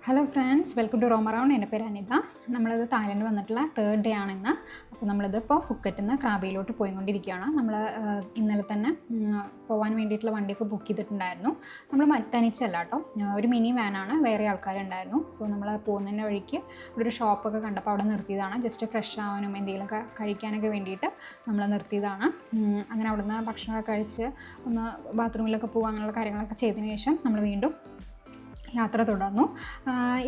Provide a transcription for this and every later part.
Hello friends, welcome to roam around. എൻ്റെ പേര് അനിത. നമ്മളിത് തായ്ലൻഡ് വന്നിട്ടുള്ള തേർഡ് ഡേ ആണിന്ന്. അപ്പോൾ നമ്മളിതിപ്പോൾ ഫുക്കറ്റിൽ നിന്ന് ക്രാബിയിലോട്ട് പോയിക്കൊണ്ടിരിക്കുകയാണ്. നമ്മൾ ഇന്നലെ തന്നെ പോകാൻ വേണ്ടിയിട്ടുള്ള വണ്ടിയൊക്കെ ബുക്ക് ചെയ്തിട്ടുണ്ടായിരുന്നു. നമ്മൾ തനിച്ചല്ല കേട്ടോ, ഒരു മിനി വാനാണ്, വേറെ ആൾക്കാരുണ്ടായിരുന്നു. സോ നമ്മൾ പോകുന്നതിൻ്റെ വഴിക്ക് ഇവിടെ ഒരു ഷോപ്പൊക്കെ കണ്ടപ്പോൾ അവിടെ നിർത്തിയതാണ്. ജസ്റ്റ് ഫ്രഷ് ആവാനും എന്തെങ്കിലുമൊക്കെ കഴിക്കാനൊക്കെ വേണ്ടിയിട്ട് നമ്മൾ നിർത്തിയതാണ്. അങ്ങനെ അവിടുന്ന് ഭക്ഷണമൊക്കെ കഴിച്ച് ഒന്ന് ബാത്റൂമിലൊക്കെ പോകുക, അങ്ങനെയുള്ള കാര്യങ്ങളൊക്കെ ചെയ്തതിന് ശേഷം നമ്മൾ വീണ്ടും യാത്ര തുടർന്നു.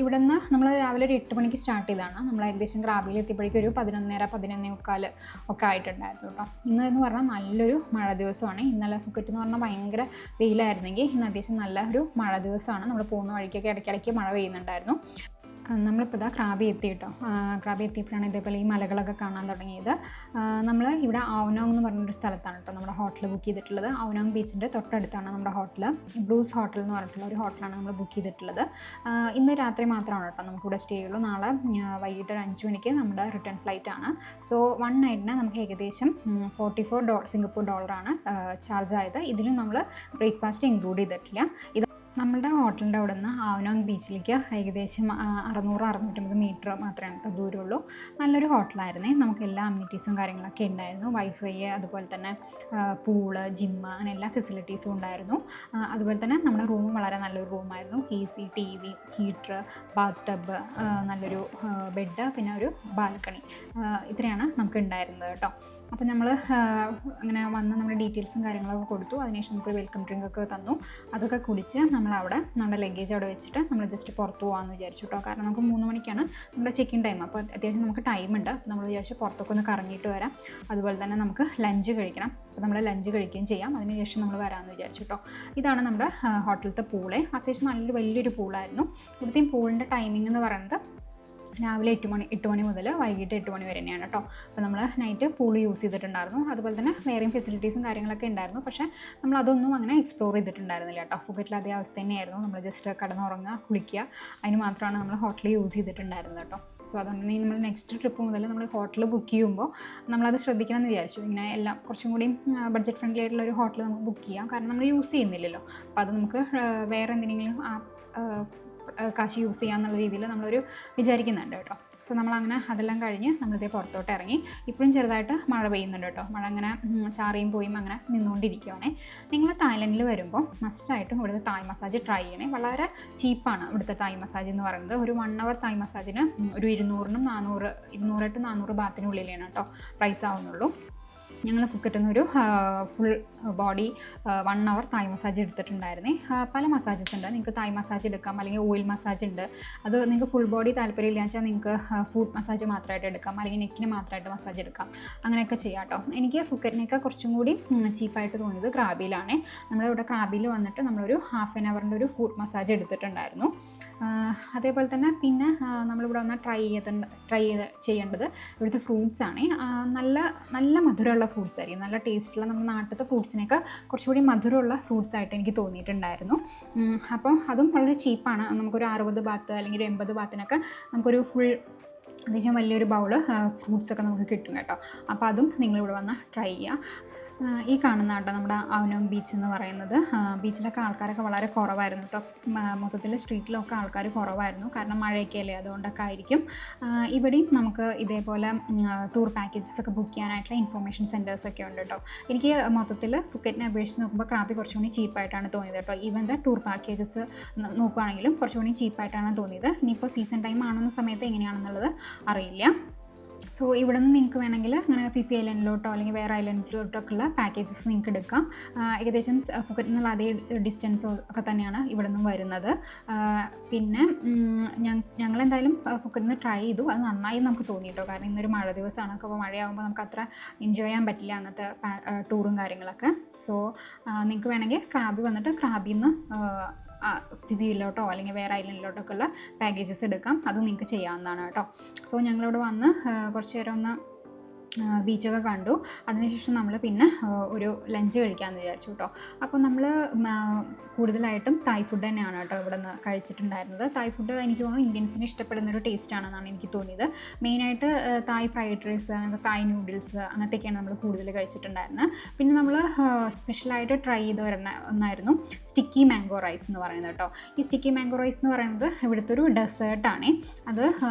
ഇവിടെ നിന്ന് നമ്മൾ രാവിലെ ഒരു 8 മണിക്ക് സ്റ്റാർട്ട് ചെയ്തതാണ്. നമ്മൾ ഏകദേശം ക്രാബിയിൽ എത്തിയപ്പോഴേക്കും ഒരു 11:30-11:45 ഒക്കെ ആയിട്ടുണ്ടായിരുന്നു കേട്ടോ. ഇന്ന് പറഞ്ഞാൽ നല്ലൊരു മഴ ദിവസമാണ്. ഇന്നലെ ഫുക്കറ്റ് എന്ന് പറഞ്ഞാൽ ഭയങ്കര വെയിലായിരുന്നെങ്കിൽ ഇന്ന് അത്യാവശ്യം നല്ല ഒരു മഴ ദിവസമാണ്. നമ്മൾ പോകുന്ന വഴിക്കൊക്കെ ഇടയ്ക്കിടയ്ക്ക് മഴ പെയ്യുന്നുണ്ടായിരുന്നു. നമ്മളിപ്പോൾ ഇതാ ക്രാബി എത്തി കേട്ടോ. ക്രാബി എത്തിയപ്പോഴാണ് ഇതേപോലെ ഈ മലകളൊക്കെ കാണാൻ തുടങ്ങിയത്. നമ്മൾ ഇവിടെ ആവനോങ് എന്ന് പറഞ്ഞൊരു സ്ഥലത്താണ് കേട്ടോ നമ്മുടെ ഹോട്ടൽ ബുക്ക് ചെയ്തിട്ടുള്ളത്. ആവനോങ് ബീച്ചിൻ്റെ തൊട്ടടുത്താണ് നമ്മുടെ ഹോട്ടൽ. ബ്ലൂസ് ഹോട്ടൽ എന്ന് പറഞ്ഞിട്ടുള്ള ഒരു ഹോട്ടലാണ് നമ്മൾ ബുക്ക് ചെയ്തിട്ടുള്ളത്. ഇന്ന് രാത്രി മാത്രമാണ് കേട്ടോ നമുക്കിവിടെ സ്റ്റേ ഉള്ളൂ. നാളെ വൈകിട്ട് ഒരു 5 മണിക്ക് നമ്മുടെ റിട്ടേൺ ഫ്ലൈറ്റ് ആണ്. സോ 1 നൈറ്റിന് നമുക്ക് ഏകദേശം $44 സിംഗപ്പൂർ ഡോളറാണ് ചാർജ് ആയത്. ഇതിലും നമ്മൾ ബ്രേക്ക്ഫാസ്റ്റ് ഇൻക്ലൂഡ് ചെയ്തിട്ടില്ല. നമ്മളുടെ ഹോട്ടലിൻ്റെ അവിടെ നിന്ന് ആവനോങ് ബീച്ചിലേക്ക് ഏകദേശം 600-650 മീറ്റർ മാത്രമേ കേട്ടോ ദൂരമുള്ളൂ. നല്ലൊരു ഹോട്ടലായിരുന്നേ. നമുക്ക് എല്ലാ അമ്യൂണിറ്റീസും കാര്യങ്ങളൊക്കെ ഉണ്ടായിരുന്നു. വൈഫൈ, അതുപോലെ തന്നെ പൂള്, ജിമ്മ്, അങ്ങനെ എല്ലാ ഫെസിലിറ്റീസും ഉണ്ടായിരുന്നു. അതുപോലെ തന്നെ നമ്മുടെ റൂമും വളരെ നല്ലൊരു റൂമായിരുന്നു. AC, TV, heater, Baat tub, നല്ലൊരു ബെഡ്, പിന്നെ ഒരു ബാൽക്കണി, ഇത്രയാണ് നമുക്ക് ഉണ്ടായിരുന്നത് കേട്ടോ. അപ്പോൾ നമ്മൾ അങ്ങനെ വന്ന് നമ്മുടെ ഡീറ്റെയിൽസും കാര്യങ്ങളൊക്കെ കൊടുത്തു. അതിനുശേഷം നമുക്ക് വെൽക്കം ഡ്രിങ്ക് ഒക്കെ തന്നു. അതൊക്കെ കുടിച്ച് നമ്മളവിടെ നമ്മുടെ ലഗേജ് അവിടെ വെച്ചിട്ട് നമ്മൾ ജസ്റ്റ് പുറത്ത് പോകാമെന്ന് വിചാരിച്ചു കേട്ടോ. കാരണം നമുക്ക് 3 മണിക്കാണ് നമ്മുടെ ചെക്ക് ഇൻ ടൈം. അപ്പോൾ അത്യാവശ്യം നമുക്ക് ടൈമുണ്ട്. അപ്പോൾ നമ്മൾ വിചാരിച്ചു പുറത്തൊക്കെ ഒന്ന് കറങ്ങിയിട്ട് വരാം. അതുപോലെ തന്നെ നമുക്ക് ലഞ്ച് കഴിക്കണം. അപ്പോൾ നമ്മൾ ലഞ്ച് കഴിക്കുകയും ചെയ്യാം. അതിനുശേഷം നമ്മൾ വരാമെന്ന് വിചാരിച്ചു കേട്ടോ. ഇതാണ് നമ്മുടെ ഹോട്ടലിലത്തെ പൂള്. അത്യാവശ്യം നല്ലൊരു വലിയൊരു പൂളായിരുന്നു. ഇവിടുത്തെയും പൂളിൻ്റെ ടൈമിംഗ് എന്ന് പറയുന്നത് രാവിലെ 8 മണി മുതൽ വൈകിട്ട് 8 മണി വരെ തന്നെയാണ് കേട്ടോ. അപ്പോൾ നമ്മൾ നൈറ്റ് പൂൾ യൂസ് ചെയ്തിട്ടുണ്ടായിരുന്നു. അതുപോലെ തന്നെ വേറെയും ഫെസിലിറ്റീസും കാര്യങ്ങളൊക്കെ ഉണ്ടായിരുന്നു. പക്ഷേ നമ്മളതൊന്നും അങ്ങനെ എക്സ്പ്ലോർ ചെയ്തിട്ടുണ്ടായിരുന്നില്ല കേട്ടോ. ഫുക്കറ്റിൽ അതേ അവസ്ഥ തന്നെയായിരുന്നു. നമ്മൾ ജസ്റ്റ് കിടന്നുറങ്ങുക, കുളിക്കുക, അതിന് മാത്രമാണ് നമ്മൾ ഹോട്ടൽ യൂസ് ചെയ്തിട്ടുണ്ടായിരുന്നത് കേട്ടോ. സോ അതുകൊണ്ട് തന്നെ നമ്മൾ നെക്സ്റ്റ് ട്രിപ്പ് മുതൽ നമ്മൾ ഹോട്ടൽ ബുക്ക് ചെയ്യുമ്പോൾ നമ്മളത് ശ്രദ്ധിക്കണം എന്ന് വിചാരിച്ചു. ഇങ്ങനെ എല്ലാം കുറച്ചും കൂടി ബഡ്ജറ്റ് ഫ്രണ്ട്ലി ആയിട്ടുള്ള ഒരു ഹോട്ടൽ നമുക്ക് ബുക്ക് ചെയ്യാം. കാരണം നമ്മൾ യൂസ് ചെയ്യുന്നില്ലല്ലോ. അപ്പോൾ അത് നമുക്ക് വേറെ എന്തെങ്കിലും കാശ് യൂസ് ചെയ്യാമെന്നുള്ള രീതിയിൽ നമ്മളൊരു വിചാരിക്കുന്നുണ്ട് കേട്ടോ. സോ നമ്മളങ്ങനെ അതെല്ലാം കഴിഞ്ഞ് നമ്മളിതേ പുറത്തോട്ട് ഇറങ്ങി. ഇപ്പോഴും ചെറുതായിട്ട് മഴ പെയ്യുന്നുണ്ട് കേട്ടോ. മഴ അങ്ങനെ ചാറിയും പോയും അങ്ങനെ നിന്നുകൊണ്ടിരിക്കുകയാണേ. നിങ്ങൾ തായ്ലൻഡിൽ വരുമ്പോൾ മസ്റ്റായിട്ടും ഇവിടുത്തെ തായ് മസാജ് ട്രൈ ചെയ്യണേ. വളരെ ചീപ്പാണ് ഇവിടുത്തെ തായ് മസാജ് എന്ന് പറയുന്നത്. ഒരു 1 അവർ തായ് മസാജിന് ഒരു 200-400 ബാത്തിനുള്ളിലാണ് കേട്ടോ പ്രൈസ് ആവുന്നുള്ളൂ. ഞങ്ങൾ ഫുക്കറ്റിൽ നിന്നൊരു ഫുൾ ബോഡി 1 അവർ തായ് മസാജ് എടുത്തിട്ടുണ്ടായിരുന്നേ. പല മസാജസ് ഉണ്ട്. നിങ്ങൾക്ക് തായ് മസാജ് എടുക്കാം, അല്ലെങ്കിൽ ഓയിൽ മസാജ് ഉണ്ട്. അത് നിങ്ങൾക്ക് ഫുൾ ബോഡി താല്പര്യമില്ല വെച്ചാൽ നിങ്ങൾക്ക് ഫുഡ് മസാജ് മാത്രമായിട്ട് എടുക്കാം, അല്ലെങ്കിൽ നെക്കിന് മാത്രമായിട്ട് മസാജ് എടുക്കാം. അങ്ങനെയൊക്കെ ചെയ്യാം കേട്ടോ. എനിക്ക് ഫുക്കറ്റിനൊക്കെ കുറച്ചും കൂടി ചീപ്പായിട്ട് തോന്നിയത് ക്രാബിയിലാണേ. നമ്മളിവിടെ ക്രാബിയിൽ വന്നിട്ട് നമ്മളൊരു ½ ആൻ അവറിൻ്റെ ഒരു ഫുഡ് മസാജ് എടുത്തിട്ടുണ്ടായിരുന്നു. അതേപോലെ തന്നെ പിന്നെ നമ്മളിവിടെ വന്നാൽ ട്രൈ ചെയ്യേണ്ടത് ഇവിടുത്തെ ഫ്രൂട്ട്സ് ആണ്. നല്ല മധുരമുള്ള ഫ്രൂട്ട്സ് ആയിരിക്കും. നല്ല ടേസ്റ്റുള്ള നമ്മുടെ നാട്ടിലത്തെ ഫ്രൂട്ട്സിനൊക്കെ കുറച്ചുകൂടി മധുരമുള്ള ഫ്രൂട്ട്സ് ആയിട്ട് എനിക്ക് തോന്നിയിട്ടുണ്ടായിരുന്നു. അപ്പം അതും വളരെ ചീപ്പാണ്. നമുക്കൊരു 60 ബാത്ത് അല്ലെങ്കിൽ ഒരു 80 ബാത്തിനൊക്കെ നമുക്കൊരു ഫുൾ അത്യാവശ്യം വലിയൊരു ബൗള് ഫ്രൂട്ട്സൊക്കെ നമുക്ക് കിട്ടും കേട്ടോ. അപ്പോൾ അതും നിങ്ങളിവിടെ വന്ന് ട്രൈ ചെയ്യുക. ഈ കാണുന്ന കേട്ടോ നമ്മുടെ ആവനോങ് ബീച്ച് എന്ന് പറയുന്നത്. ബീച്ചിലൊക്കെ ആൾക്കാരൊക്കെ വളരെ കുറവായിരുന്നു കേട്ടോ. മൊത്തത്തിൽ സ്ട്രീറ്റിലൊക്കെ ആൾക്കാർ കുറവായിരുന്നു. കാരണം മഴയൊക്കെ അല്ലേ, അതുകൊണ്ടൊക്കെ ആയിരിക്കും. ഇവിടെയും നമുക്ക് ഇതേപോലെ ടൂർ പാക്കേജസ് ഒക്കെ ബുക്ക് ചെയ്യാനായിട്ടുള്ള ഇൻഫർമേഷൻ സെൻറ്റേഴ്സൊക്കെ ഉണ്ട് കേട്ടോ. എനിക്ക് മൊത്തത്തിൽ ഫുക്കറ്റിനെ അപേക്ഷിച്ച് നോക്കുമ്പോൾ ക്രാബി കുറച്ചുകൂടി ചീപ്പായിട്ടാണ് തോന്നിയത് കേട്ടോ. ഈവൻ ദ ടൂർ പാക്കേജസ് നോക്കുകയാണെങ്കിലും കുറച്ചുകൂടി ചീപ്പായിട്ടാണ് തോന്നിയത്. ഇനിയിപ്പോൾ സീസൺ ടൈം ആണെന്ന സമയത്ത് എങ്ങനെയാണെന്നുള്ളത് അറിയില്ല. സോ ഇവിടെ നിന്ന് നിങ്ങൾക്ക് വേണമെങ്കിൽ അങ്ങനെ ഫിഫി ഐലൻഡിലോട്ടോ അല്ലെങ്കിൽ വേറെ ഐലൻഡിലോട്ടൊക്കെ ഉള്ള പാക്കേജസ് നിങ്ങൾക്ക് എടുക്കാം. ഏകദേശം ഫുക്കറ്റിൽ നിന്നുള്ള അതേ ഡിസ്റ്റൻസോ ഒക്കെ തന്നെയാണ് ഇവിടെ നിന്നും വരുന്നത്. പിന്നെ ഞങ്ങളെന്തായാലും ഫുക്കറ്റിൽ നിന്ന് ട്രൈ ചെയ്തു. അത് നന്നായി നമുക്ക് തോന്നി കേട്ടോ. കാരണം ഇന്നൊരു മഴ ദിവസമാണ്. അപ്പോൾ മഴയാകുമ്പോൾ നമുക്ക് അത്ര എൻജോയ് ചെയ്യാൻ പറ്റില്ല അങ്ങനത്തെ ടൂറും കാര്യങ്ങളൊക്കെ. സോ നിങ്ങൾക്ക് വേണമെങ്കിൽ ക്രാബി വന്നിട്ട് ക്രാബിൽ നിന്ന് ഫിഫിയിലോട്ടോ അല്ലെങ്കിൽ വേറെ ഐലൻഡിലോട്ടൊക്കെ ഉള്ള പാക്കേജസ് എടുക്കാം. അത് നിങ്ങൾക്ക് ചെയ്യാവുന്നതാണ് കേട്ടോ. സോ ഞങ്ങളിവിടെ വന്ന് കുറച്ച് നേരം ഒന്ന് ബീച്ചൊക്കെ കണ്ടു. അതിനുശേഷം നമ്മൾ പിന്നെ ഒരു ലഞ്ച് കഴിക്കാമെന്ന് വിചാരിച്ചു കേട്ടോ. അപ്പോൾ നമ്മൾ കൂടുതലായിട്ടും തായ് ഫുഡ് തന്നെയാണ് കേട്ടോ ഇവിടെ നിന്ന് കഴിച്ചിട്ടുണ്ടായിരുന്നത്. തായ് ഫുഡ് എനിക്ക് തോന്നുന്നു ഇന്ത്യൻസിന് ഇഷ്ടപ്പെടുന്നൊരു ടേസ്റ്റാണെന്നാണ് എനിക്ക് തോന്നിയത്. മെയിനായിട്ട് തായ് ഫ്രൈഡ് റൈസ്, അങ്ങനത്തെ തായ് നൂഡിൽസ് അങ്ങനത്തെയൊക്കെയാണ് നമ്മൾ കൂടുതൽ കഴിച്ചിട്ടുണ്ടായിരുന്നത്. പിന്നെ നമ്മൾ സ്പെഷ്യലായിട്ട് ട്രൈ ചെയ്ത് ഒന്നായിരുന്നു സ്റ്റിക്കി മാംഗോ റൈസ് എന്ന് പറയുന്നത് കേട്ടോ. ഈ സ്റ്റിക്കി മാംഗോ റൈസ് എന്ന് പറയുന്നത് ഇവിടുത്തെ ഒരു ഡെസേർട്ടാണ്. അത്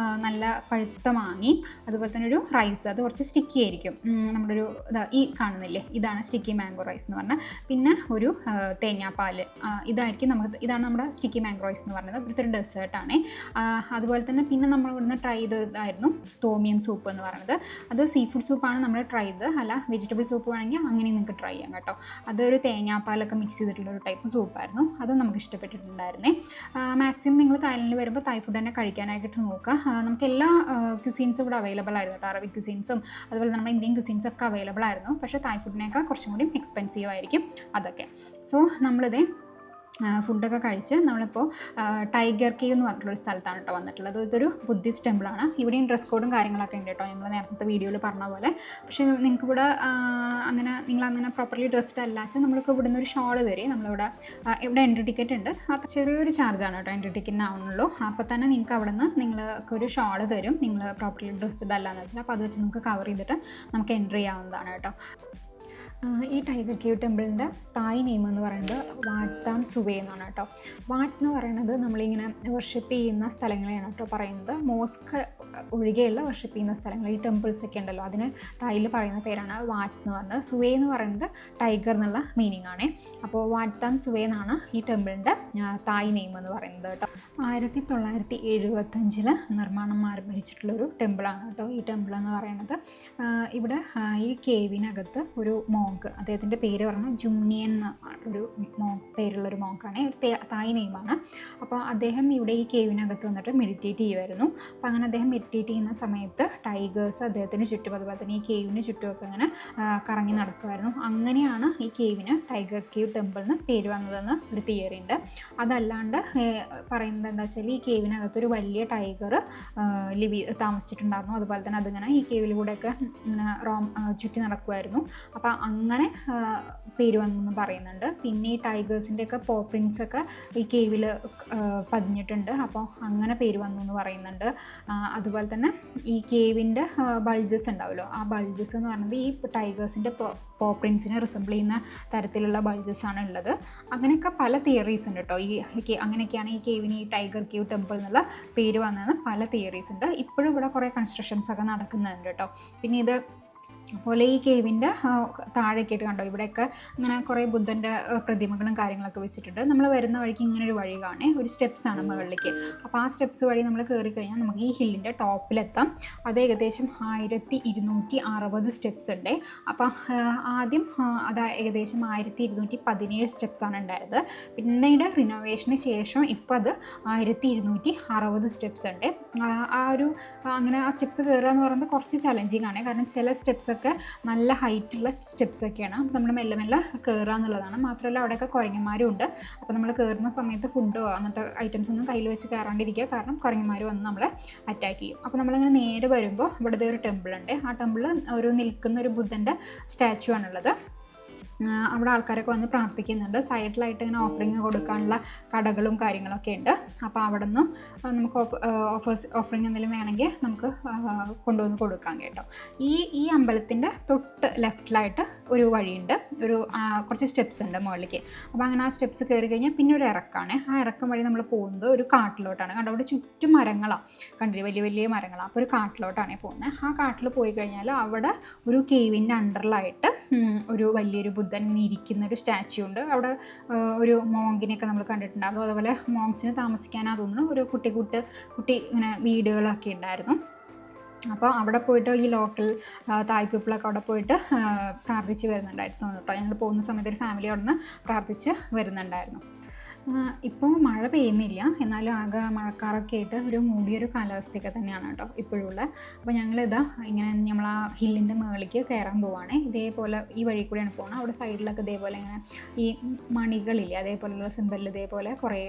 നല്ല പഴുത്ത മാങ്ങയും അതുപോലെ തന്നെ ഒരു റൈസ്, അത് കുറച്ച് സ്റ്റിക്കി ആയിരിക്കും. നമ്മുടെ ഒരു ഈ കാണുന്നില്ലേ, ഇതാണ് സ്റ്റിക്കി മാംഗോ റൈസ് എന്ന് പറഞ്ഞാൽ. പിന്നെ ഒരു തേങ്ങാപ്പാൽ, ഇതാണ് നമ്മുടെ സ്റ്റിക്കി മാംഗോ റൈസ് എന്ന് പറയുന്നത്. ഇവിടുത്തെ ഒരു ഡെസേർട്ടാണ്. അതുപോലെ തന്നെ പിന്നെ നമ്മൾ ഇവിടുന്ന് ട്രൈ ചെയ്തതായിരുന്നു തോമിയം സൂപ്പ് എന്ന് പറയുന്നത്. അത് സീ ഫുഡ് സൂപ്പാണ് നമ്മൾ ട്രൈ ചെയ്തത്. അല്ല, വെജിറ്റബിൾ സൂപ്പ് വേണമെങ്കിൽ അങ്ങനെ നിങ്ങൾക്ക് ട്രൈ ചെയ്യാം കേട്ടോ. അതൊരു തേങ്ങാപ്പാലൊക്കെ മിക്സ് ചെയ്തിട്ടുള്ള ഒരു ടൈപ്പ് സൂപ്പായിരുന്നു. അതും നമുക്ക് ഇഷ്ടപ്പെട്ടിട്ടുണ്ടായിരുന്നേ. മാക്സിമം നിങ്ങൾ തായ്ലൻഡിൽ വരുമ്പോൾ തായ് ഫുഡ് തന്നെ കഴിക്കാനായിട്ട് നോക്കുക. നമുക്ക് എല്ലാ ക്യുസീൻസും ഇവിടെ അവൈലബിൾ ആയിരുന്നു കേട്ടോ. അറബിക് ക്യുസീൻസും അതുപോലെ നമ്മുടെ ഇന്ത്യൻ ക്യുസീൻസ് ഒക്കെ അവൈലബിൾ ആയിരുന്നു. പക്ഷേ തായ് ഫുഡിനേക്കാൾ കുറച്ചും കൂടി എക്സ്പെൻസീവ് ആയിരിക്കും അതൊക്കെ. സോ നമ്മളിത് ഫുഡൊക്കെ കഴിച്ച് നമ്മളിപ്പോൾ ടൈഗർ കേവ് എന്ന് പറഞ്ഞിട്ടുള്ളൊരു സ്ഥലത്താണ് കേട്ടോ വന്നിട്ടുള്ളത്. ഇതൊരു ബുദ്ധിസ്റ്റ് ടെമ്പിളാണ്. ഇവിടെയും ഡ്രസ് കോഡും കാര്യങ്ങളൊക്കെ ഉണ്ട് കേട്ടോ, നമ്മൾ നേരത്തെ വീഡിയോയിൽ പറഞ്ഞ പോലെ. പക്ഷേ നിങ്ങൾക്കിവിടെ നിങ്ങളങ്ങനെ പ്രോപ്പർലി ഡ്രസ്ഡ് അല്ലാച്ചാൽ നമ്മൾക്ക് ഇവിടുന്ന് ഒരു ഷോൾ തരും. നമ്മളിവിടെ ഇവിടെ എൻട്രി ടിക്കറ്റ് ഉണ്ട്. അത് ചെറിയൊരു ചാർജാണ് കേട്ടോ എൻട്രി ടിക്കറ്റിനാവുന്നുള്ളൂ. അപ്പോൾ തന്നെ നിങ്ങൾക്ക് അവിടെ നിന്ന് നിങ്ങൾക്ക് ഒരു ഷോൾ തരും, നിങ്ങൾ പ്രോപ്പർലി ഡ്രസ്ഡ് അല്ലാന്ന് വെച്ചാൽ. അപ്പോൾ അത് വെച്ച് നമുക്ക് കവർ ചെയ്തിട്ട് നമുക്ക് എൻട്രി ചെയ്യാവുന്നതാണ് കേട്ടോ. ഈ ടൈഗർ കേവ് ടെമ്പിളിൻ്റെ തായ് നെയിം എന്ന് പറയുന്നത് വാറ്റ് താം സുവേ എന്നാണ് കേട്ടോ. വാറ്റ് എന്ന് പറയുന്നത് നമ്മളിങ്ങനെ വർഷിപ്പ് ചെയ്യുന്ന സ്ഥലങ്ങളെയാണ് കേട്ടോ പറയുന്നത്. മോസ്ക് ഒഴികെയുള്ള വർഷിപ്പ് ചെയ്യുന്ന സ്ഥലങ്ങൾ, ഈ ടെമ്പിൾസ് ഒക്കെ ഉണ്ടല്ലോ, അതിന് തായിൽ പറയുന്ന പേരാണ് വാറ്റ് എന്ന് പറയുന്നത്. സുവേ എന്ന് പറയുന്നത് ടൈഗർ എന്നുള്ള മീനിങ് ആണ്. അപ്പോൾ വാറ്റ് താം സുവേ എന്നാണ് ഈ ടെമ്പിളിൻ്റെ തായ് നെയിം എന്ന് പറയുന്നത് കേട്ടോ. 1975 നിർമ്മാണം ആരംഭിച്ചിട്ടുള്ളൊരു ടെമ്പിളാണ് കേട്ടോ ഈ ടെമ്പിൾ എന്ന് പറയുന്നത്. ഇവിടെ ഈ കേവിനകത്ത് ഒരു അദ്ദേഹത്തിൻ്റെ പേര് പറഞ്ഞാൽ ജുംനിയൻ ഒരു പേരുള്ളൊരു മോങ്കാണ്, ഒരു തായ് നെയിമാണ്. അപ്പോൾ അദ്ദേഹം ഇവിടെ ഈ കേവിനകത്ത് വന്നിട്ട് മെഡിറ്റേറ്റ് ചെയ്യുമായിരുന്നു. അപ്പോൾ അങ്ങനെ അദ്ദേഹം മെഡിറ്റേറ്റ് ചെയ്യുന്ന സമയത്ത് ടൈഗേഴ്സ് അദ്ദേഹത്തിന് ചുറ്റും അതുപോലെ തന്നെ ഈ കേവിന് ചുറ്റുമൊക്കെ അങ്ങനെ കറങ്ങി നടക്കുമായിരുന്നു. അങ്ങനെയാണ് ഈ കേവിന് ടൈഗർ കേവ് ടെമ്പിൾ എന്ന് പേര് വന്നതെന്ന് ഒരു തിയറി ഉണ്ട്. അതല്ലാണ്ട് പറയുന്നത് എന്താ വെച്ചാൽ ഈ കേവിനകത്തൊരു വലിയ ടൈഗർ താമസിച്ചിട്ടുണ്ടായിരുന്നു. അതുപോലെ തന്നെ അതിങ്ങനെ ഈ കേവിലൂടെയൊക്കെ ഇങ്ങനെ ചുറ്റി നടക്കുമായിരുന്നു. അപ്പോൾ അങ്ങനെ പേര് വന്നെന്ന് പറയുന്നുണ്ട്. പിന്നെ ഈ ടൈഗേഴ്സിൻ്റെയൊക്കെ പോ പ്രിൻസൊക്കെ ഈ കേവിൽ പതിഞ്ഞിട്ടുണ്ട്. അപ്പോൾ അങ്ങനെ പേര് വന്നു എന്ന് പറയുന്നുണ്ട്. അതുപോലെ തന്നെ ഈ കേവിൻ്റെ ബൾജസ് ഉണ്ടാവുമല്ലോ, ആ ബൾജസ് എന്ന് പറയുന്നത് ഈ ടൈഗേഴ്സിൻ്റെ പോ പ്രിൻസിനെ റിസംബിൾ ചെയ്യുന്ന തരത്തിലുള്ള ബൾജസ് ആണ് ഉള്ളത്. അങ്ങനെയൊക്കെ പല തിയറീസ് ഉണ്ട് കേട്ടോ. അങ്ങനെയൊക്കെയാണ് ഈ കേവിന് ഈ ടൈഗർ കേവ് ടെമ്പിൾ എന്നുള്ള പേര് വന്നതെന്ന് പല തിയറീസ് ഉണ്ട്. ഇപ്പോഴും ഇവിടെ കുറേ കൺസ്ട്രക്ഷൻസ് ഒക്കെ നടക്കുന്നുണ്ട് കേട്ടോ. പിന്നെ ഇത് അതുപോലെ ഈ കേവിൻ്റെ താഴേക്കായിട്ട് കണ്ടോ, ഇവിടെയൊക്കെ ഇങ്ങനെ കുറേ ബുദ്ധൻ്റെ പ്രതിമകളും കാര്യങ്ങളൊക്കെ വെച്ചിട്ടുണ്ട്. നമ്മൾ വരുന്ന വഴിക്ക് ഇങ്ങനെ ഒരു വഴി കാണേ, ഒരു സ്റ്റെപ്സാണ് മുകളിലേക്ക്. അപ്പോൾ ആ സ്റ്റെപ്സ് വഴി നമ്മൾ കയറി കഴിഞ്ഞാൽ നമുക്ക് ഈ ഹില്ലിൻ്റെ ടോപ്പിലെത്താം. അത് ഏകദേശം 1260 സ്റ്റെപ്സ് ഉണ്ട്. അപ്പോൾ ആദ്യം അത് ഏകദേശം 1217 സ്റ്റെപ്സാണ് ഉണ്ടായിരുന്നത്. പിന്നീട് റിനോവേഷന് ശേഷം ഇപ്പോൾ അത് 1260 സ്റ്റെപ്സ് ഉണ്ട്. അങ്ങനെ ആ സ്റ്റെപ്സ് കയറുക എന്ന് പറയുന്നത് കുറച്ച് ചലഞ്ചിങ് ആണ്. കാരണം ചില സ്റ്റെപ്സൊക്കെ നല്ല ഹൈറ്റുള്ള സ്റ്റെപ്സൊക്കെയാണ്. അപ്പോൾ നമ്മൾ മെല്ലെ മെല്ലെ കയറുക എന്നുള്ളതാണ്. മാത്രമല്ല അവിടെയൊക്കെ കുരങ്ങന്മാരും ഉണ്ട്. അപ്പോൾ നമ്മൾ കയറുന്ന സമയത്ത് ഫുഡോ അങ്ങനത്തെ ഐറ്റംസ് ഒന്നും കയ്യിൽ വെച്ച് കയറാണ്ടിരിക്കുക, കാരണം കുരങ്ങന്മാർ വന്ന് നമ്മളെ അറ്റാക്ക് ചെയ്യും. അപ്പോൾ നമ്മളിങ്ങനെ നേരെ വരുമ്പോൾ ഇവിടുത്തെ ഒരു ടെമ്പിൾ ഉണ്ട്. ആ ടെമ്പിൾ നിൽക്കുന്ന ഒരു ബുദ്ധൻ്റെ സ്റ്റാച്ചു ആണുള്ളത്. അവിടെ ആൾക്കാരൊക്കെ വന്ന് പ്രാർത്ഥിക്കുന്നുണ്ട്. സൈഡിലായിട്ട് ഇങ്ങനെ ഓഫറിങ് കൊടുക്കാനുള്ള കടകളും കാര്യങ്ങളൊക്കെ ഉണ്ട്. അപ്പോൾ അവിടെ നിന്നും നമുക്ക് ഓഫറിങ് എന്തെങ്കിലും വേണമെങ്കിൽ നമുക്ക് കൊണ്ടുവന്ന് കൊടുക്കാം കേട്ടോ. ഈ അമ്പലത്തിൻ്റെ തൊട്ട് ലെഫ്റ്റിലായിട്ട് ഒരു വഴിയുണ്ട്, കുറച്ച് സ്റ്റെപ്സ് ഉണ്ട് മുകളിലേക്ക്. അപ്പോൾ അങ്ങനെ ആ സ്റ്റെപ്സ് കയറി കഴിഞ്ഞാൽ പിന്നെ ഒരു ഇറക്കമാണ്. ആ ഇറക്കം വഴി നമ്മൾ പോകുന്നത് ഒരു കാട്ടിലോട്ടാണ്. കണ്ടോ, അവിടെ ചുറ്റും മരങ്ങളാണ്, കണ്ടില്ലേ, വലിയ വലിയ മരങ്ങളാണ്. അപ്പോൾ ഒരു കാട്ടിലോട്ടാണ് പോകുന്നത്. ആ കാട്ടിൽ പോയി കഴിഞ്ഞാൽ അവിടെ ഒരു കേവിൻ്റെ അണ്ടറിലായിട്ട് ഒരു വലിയൊരു ബുദ്ധൻ ഇരിക്കുന്ന ഒരു സ്റ്റാച്ചു ഉണ്ട്. അവിടെ ഒരു മോങ്കിനെയൊക്കെ നമ്മൾ കണ്ടിട്ടുണ്ടായിരുന്നു. അതുപോലെ മോങ്സിന് താമസിക്കാനാണ് തോന്നുന്നു ഒരു കുട്ടി ഇങ്ങനെ വീടുകളൊക്കെ ഉണ്ടായിരുന്നു. അപ്പോൾ അവിടെ പോയിട്ട് ഈ ലോക്കൽ തായ് പീപ്പിളൊക്കെ അവിടെ പോയിട്ട് പ്രാർത്ഥിച്ച് വരുന്നുണ്ടായിരുന്നു കേട്ടോ. ഞങ്ങൾ പോകുന്ന സമയത്ത് ഒരു ഫാമിലി അവിടെ നിന്ന് പ്രാർത്ഥിച്ച് വരുന്നുണ്ടായിരുന്നു. ഇപ്പോൾ മഴ പെയ്യുന്നില്ല, എന്നാലും ആകെ മഴക്കാറൊക്കെ ആയിട്ട് ഒരു മൂടിയൊരു കാലാവസ്ഥയൊക്കെ തന്നെയാണ് കേട്ടോ ഇപ്പോഴുള്ള. അപ്പോൾ ഞങ്ങളിതാ ഇങ്ങനെ നമ്മൾ ആ ഹില്ലിൻ്റെ മുകളിലേക്ക് കയറാൻ പോവുകയാണ്. ഇതേപോലെ ഈ വഴി കൂടെയാണ് പോകുന്നത്. അവിടെ സൈഡിലൊക്കെ ഇതേപോലെ ഇങ്ങനെ ഈ മണികളില്ലേ, അതേപോലെയുള്ള സിമ്പലിൽ ഇതേപോലെ കുറേ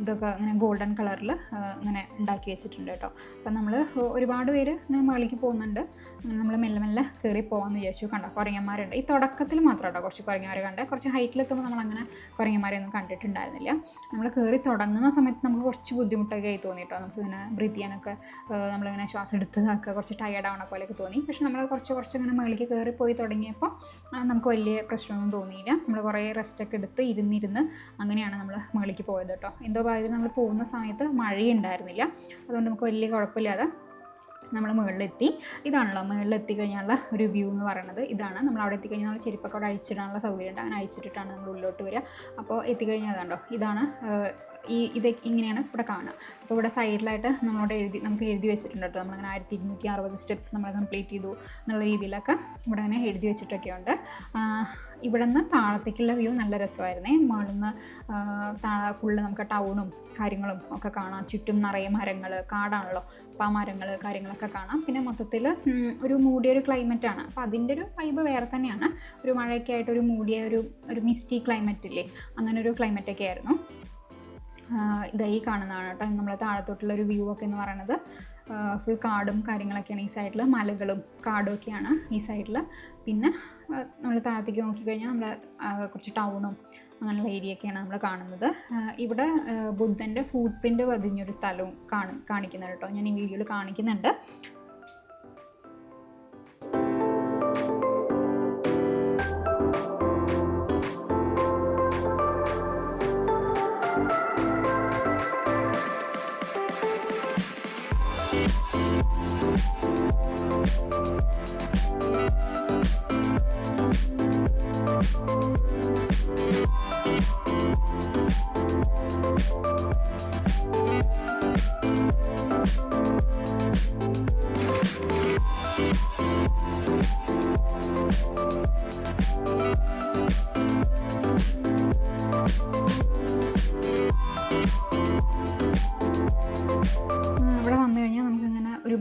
ഇതൊക്കെ ഇങ്ങനെ ഗോൾഡൻ കളറിൽ ഇങ്ങനെ ഉണ്ടാക്കി വെച്ചിട്ടുണ്ട് കേട്ടോ. അപ്പം നമ്മൾ ഒരുപാട് പേര് ഇങ്ങനെ മുകളിലേക്ക് പോകുന്നുണ്ട്. അങ്ങനെ നമ്മൾ മെല്ലെ മെല്ലെ കയറി പോകാമെന്ന് വിചാരിച്ചു. കണ്ടോ കുരങ്ങന്മാരുണ്ട്. ഈ തുടക്കത്തിൽ മാത്രം കേട്ടോ കുറച്ച് കുരങ്ങന്മാരെ കണ്ടേ. കുറച്ച് ഹൈറ്റിലെത്തുമ്പോൾ നമ്മളങ്ങനെ കുരങ്ങന്മാരെയൊന്നും കണ്ടിട്ടുണ്ടായിരുന്നില്ല. നമ്മൾ കയറി തുടങ്ങുന്ന സമയത്ത് നമുക്ക് കുറച്ച് ബുദ്ധിമുട്ടൊക്കെ ആയി തോന്നി കേട്ടോ. നമുക്കിങ്ങനെ ബ്രീത്ത് ചെയ്യാനൊക്കെ നമ്മളിങ്ങനെ ശ്വാസം എടുത്തതൊക്കെ കുറച്ച് ടയേർഡ് ആവണ പോലെയൊക്കെ തോന്നി. പക്ഷെ നമ്മൾ കുറച്ച് ഇങ്ങനെ മുകളിലേക്ക് കയറി പോയി തുടങ്ങിയപ്പോൾ നമുക്ക് വലിയ പ്രശ്നമൊന്നും തോന്നിയില്ല. നമ്മൾ കുറേ റെസ്റ്റൊക്കെ എടുത്ത് ഇരുന്നിരുന്ന് അങ്ങനെയാണ് നമ്മൾ മുകളിലേക്ക് പോയത് കേട്ടോ. എന്തോ ഭാഗ്യത്തിന് നമ്മൾ പോകുന്ന സമയത്ത് മഴയുണ്ടായിരുന്നില്ല, അതുകൊണ്ട് നമുക്ക് വലിയ കുഴപ്പമില്ലാതെ നമ്മൾ മുകളിലെത്തി. ഇതാണല്ലോ മുകളിലെത്തി കഴിഞ്ഞാലുള്ള ഒരു വ്യൂ എന്ന് പറയുന്നത്. ഇതാണ് നമ്മൾ അവിടെ എത്തിക്കഴിഞ്ഞാൽ നമ്മൾ ചെരുപ്പൊക്കെ അവിടെ അഴിച്ചിടാനുള്ള സൗകര്യം ഉണ്ട്. അങ്ങനെ അഴിച്ചിട്ടിട്ടാണ് നമ്മൾ ഉള്ളിലോട്ട് വരിക. അപ്പോൾ എത്തിക്കഴിഞ്ഞാൽ അതുണ്ടോ, ഇതാണ് ഇത് ഇങ്ങനെയാണ് ഇവിടെ കാണുക. അപ്പോൾ ഇവിടെ സൈഡിലായിട്ട് നമുക്ക് എഴുതി വെച്ചിട്ടുണ്ട് കേട്ടോ. നമ്മളങ്ങനെ 1260 സ്റ്റെപ്സ് നമ്മൾ കംപ്ലീറ്റ് ചെയ്തു എന്നുള്ള രീതിയിലൊക്കെ ഇവിടെ അങ്ങനെ എഴുതി വെച്ചിട്ടൊക്കെ ഉണ്ട്. ഇവിടെ നിന്ന് താഴത്തേക്കുള്ള വ്യൂ നല്ല രസമായിരുന്നേ. മുകളിൽ നിന്ന് താഴെ ഫുള്ള് നമുക്ക് ടൗണും കാര്യങ്ങളും ഒക്കെ കാണാം. ചുറ്റും നിറയെ മരങ്ങൾ, കാടാണല്ലോ, അപ്പോൾ ആ മരങ്ങൾ കാര്യങ്ങളൊക്കെ കാണാം. പിന്നെ മൊത്തത്തിൽ ഒരു മൂടിയൊരു ക്ലൈമറ്റാണ്. അപ്പോൾ അതിൻ്റെ ഒരു വൈബ് വേറെ തന്നെയാണ്. ഒരു മഴയൊക്കെ ആയിട്ട് ഒരു മൂടിയ ഒരു മിസ്റ്റി ക്ലൈമറ്റ് ഇല്ലേ, അങ്ങനെ ഒരു ക്ലൈമറ്റൊക്കെ ആയിരുന്നു. ഇതായി കാണുന്നതാണ് കേട്ടോ നമ്മൾ താഴത്തോട്ടുള്ള ഒരു വ്യൂ ഒക്കെ എന്ന് പറയുന്നത്. ഫുൾ കാടും കാര്യങ്ങളൊക്കെയാണ് ഈ സൈഡിൽ, മലകളും കാടും ഒക്കെയാണ് ഈ സൈഡിൽ. പിന്നെ നമ്മൾ താഴത്തേക്ക് നോക്കിക്കഴിഞ്ഞാൽ നമ്മൾ കുറച്ച് ടൗണും അങ്ങനെയുള്ള ഏരിയയൊക്കെയാണ് നമ്മൾ കാണുന്നത്. ഇവിടെ ബുദ്ധൻ്റെ ഫുട് പ്രിൻ്റ് പതിഞ്ഞൊരു സ്ഥലവും കാണിക്കുന്നുണ്ട് കേട്ടോ. ഞാൻ ഈ വീഡിയോയിൽ കാണിക്കുന്നുണ്ട്.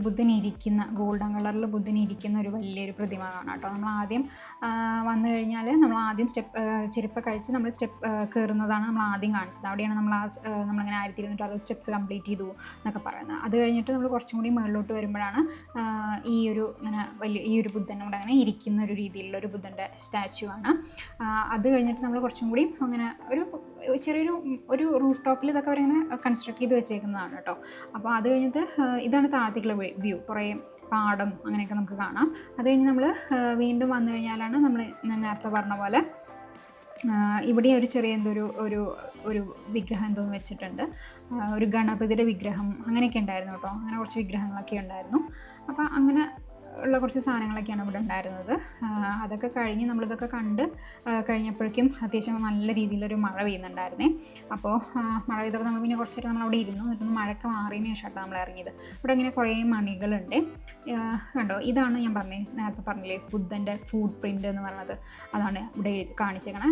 ബുദ്ധൻ ഇരിക്കുന്ന, ഗോൾഡൻ കളറിൽ ബുദ്ധൻ ഇരിക്കുന്ന ഒരു വലിയൊരു പ്രതിമ കാണാം കേട്ടോ. നമ്മൾ ആദ്യം വന്നു കഴിഞ്ഞാൽ നമ്മൾ ആദ്യം ചെരുപ്പ് കഴിച്ച് നമ്മൾ കയറുന്നതാണ് നമ്മൾ ആദ്യം കാണിച്ചത്. അവിടെയാണ് നമ്മളിങ്ങനെ 1260 സ്റ്റെപ്സ് കംപ്ലീറ്റ് ചെയ്തു എന്നൊക്കെ പറയുന്നത്. അത് കഴിഞ്ഞിട്ട് നമ്മൾ കുറച്ചും കൂടി മുകളിലോട്ട് വരുമ്പോഴാണ് ഈ ഒരു ബുദ്ധൻ ഇവിടെ അങ്ങനെ ഇരിക്കുന്ന ഒരു രീതിയിലുള്ള ഒരു ബുദ്ധൻ്റെ സ്റ്റാച്ചു ആണ്. അത് കഴിഞ്ഞിട്ട് നമ്മൾ കുറച്ചും കൂടി അങ്ങനെ ഒരു റൂഫ് ടോപ്പിൽ ഇതൊക്കെ അവരിങ്ങനെ കൺസ്ട്രക്ട് ചെയ്ത് വെച്ചേക്കുന്നതാണ് കേട്ടോ. അപ്പോൾ അത് കഴിഞ്ഞിട്ട് ഇതാണ് താഴത്തേക്കുള്ള വ്യൂ. കുറേ പാടം അങ്ങനെയൊക്കെ നമുക്ക് കാണാം. അത് കഴിഞ്ഞ് നമ്മൾ വീണ്ടും വന്നു കഴിഞ്ഞാലാണ് നമ്മൾ നേരത്തെ പറഞ്ഞ പോലെ ഇവിടെ ഒരു ചെറിയ ഒരു വിഗ്രഹം എന്തോന്ന് വെച്ചിട്ടുണ്ട്. ഒരു ഗണപതിയുടെ വിഗ്രഹം അങ്ങനെയൊക്കെ ഉണ്ടായിരുന്നു കേട്ടോ. അങ്ങനെ കുറച്ച് വിഗ്രഹങ്ങളൊക്കെ ഉണ്ടായിരുന്നു. അപ്പോൾ അങ്ങനെ ഉള്ള കുറച്ച് സാധനങ്ങളൊക്കെയാണ് ഇവിടെ ഉണ്ടായിരുന്നത്. അതൊക്കെ കഴിഞ്ഞ് നമ്മളിതൊക്കെ കണ്ട് കഴിഞ്ഞപ്പോഴേക്കും അത്യാവശ്യം നല്ല രീതിയിലൊരു മഴ പെയ്യുന്നുണ്ടായിരുന്നേ. അപ്പോൾ മഴ പെയ്തപ്പോൾ നമ്മൾ പിന്നെ കുറച്ച് നേരം നമ്മളവിടെ ഇരുന്നു. എന്നിട്ട് മഴയൊക്കെ മാറിയതിന് ശേഷമായിട്ട് നമ്മൾ ഇറങ്ങിയത്. ഇവിടെ ഇങ്ങനെ കുറേ മണികളുണ്ട് കണ്ടോ. ഇതാണ് ഞാൻ നേരത്തെ പറഞ്ഞില്ലേ ബുദ്ധൻ്റെ ഫുട് പ്രിൻ്റ് എന്ന് പറയുന്നത്. അതാണ് ഇവിടെ കാണിച്ചേക്കണേ.